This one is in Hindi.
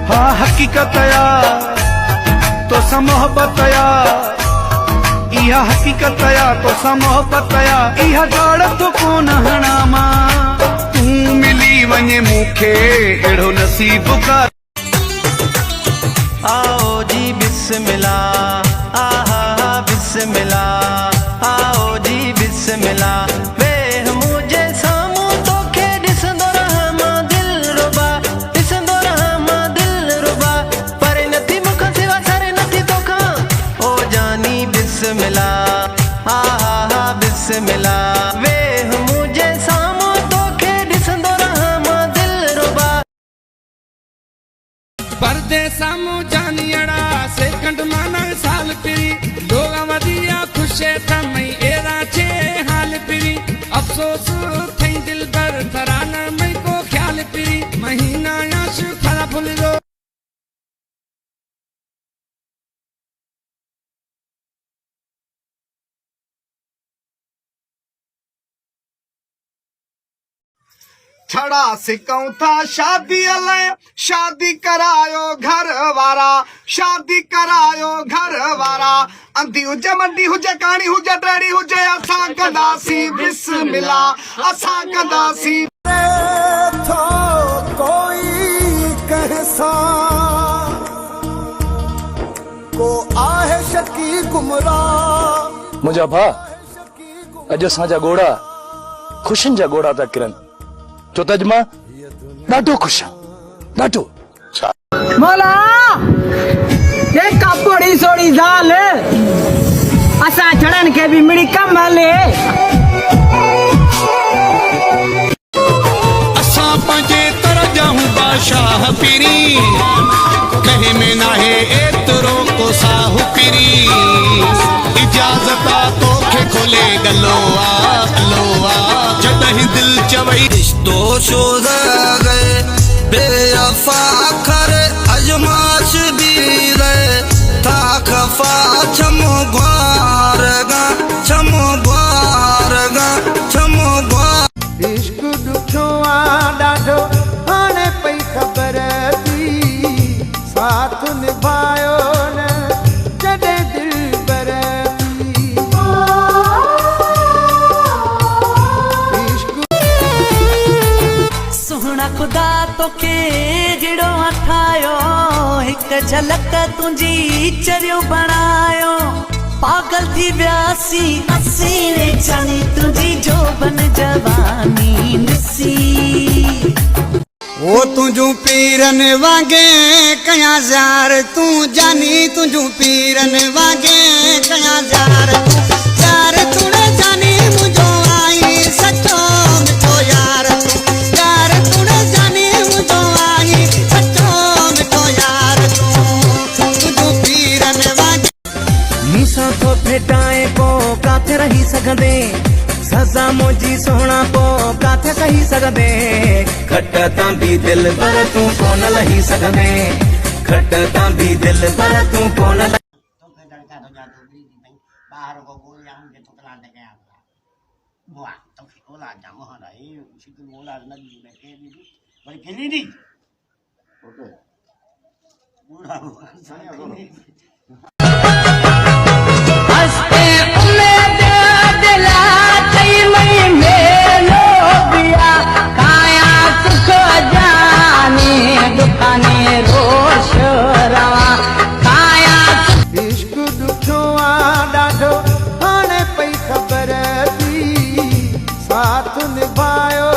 हाँ हकीकत या तो सा मोहब्बत या, इहा हकीकत या तो सा मोहब्बत या, इहा गाड़ तो कोन हणामा तू मिली वने मूंखे एड़ो नसीब का। आओ जी बिस्मिल्लाह, आहा बिस्मिल्लाह, आओ जी बिस्मिल्लाह। वेह मुझे सामू तोखे ॾिसंदो रहां मां दिल रुबा, ॾिसंदो रहां मां दिल रुबा, पर नथी मूंखां सिवा सर नथी तोखां ओ जानी बिस्मिल्लाह, आहा बिस्मिल्लाह। वेह मुझे सामू तोखे ॾिसंदो रहां मां दिल रुबा। परदेसा मु जानियड़ा सेकंड माना साल पिरी, लोगा वदिया खुशे तमई एरा छे हाल पिरी, अफसोस थई दिल पर तराना मई को ख्याल पिरी, महीना याश खरा फुल रो। छड़ा सिकऊं था शादी अले, शादी करायो घर वारा, शादी करायो घर वारा, अंधी हुजे मंडी हुजे काणी हुजे टेड़ी हुजे, असां कंदासी बिस्मिल्लाह, असां कंदासी। तो कोई कहसा को आहे शकी गुमराह। मुंहिंजा भा अॼु असांजा ॻोड़ा ख़ुशियुनि जा ॻोड़ा था किरनि, छो त अॼु मां ॾाढो ख़ुशि आहियां, ॾाढो। मोला ये कपड़ी सोड़ी ज़ाल असां छड़न के भी मिड़ी कम हले। असां पंहिंजे तर जाऊं बादशाह पीरी, कहे में नाहे एतिरो को साहु पीरी, इजाज़त तोखे खोले गलोआ गलोआ, जॾहिं दिल चवई तो शोधा गए बेअफा खर अजमाश भी रहे था खफा छमो बारगा छमो बारगा छमो बार। इश्क दुखो ॾाढो हाणे पई ख़बर थी, साथ निभायो न जॾहिं दिल बर थी। सोहना खुदा तोखे जहिड़ो ठाहियो, हिकु झलक तुंहिंजी चरियो बणायो, पागल थी वियासी असी रे जानी तुंहिंजी जोबन जवानी ॾिसी। वो तुझू पीरन वागे कया ज़ार, तू जानी तुझू पीरन वागे कया ज़ार, ज़ार तूने जानी मुझो आई सचो मिठो यार, यार तूने जानी मुझो आई सचो मिठो यार, तुझू पीरन वागे। मूंसां तो भेटाए पो काथे रही सघंदे, सज़ा मुंहिंजी सोहणा पो काथे सही सघंदे, खट तां भी दिल पर तूं कोन लही सघंदे, खट तां भी दिल पर तूं कोन लही। बाहर को गोलियां मुझे तो कला दे गया बुआ तो ओला जामो हरा ये उसी ओला नदी में के दी बड़ी खेली दी ओके बुरा बुआ हंसते उम्मीद दिला तई मई मेलो बिया, काया सुख जाने दुकाने रोश रवा, काया इश्क दुखो ॾाढो हाणे पई ख़बर थी, साथ निभायो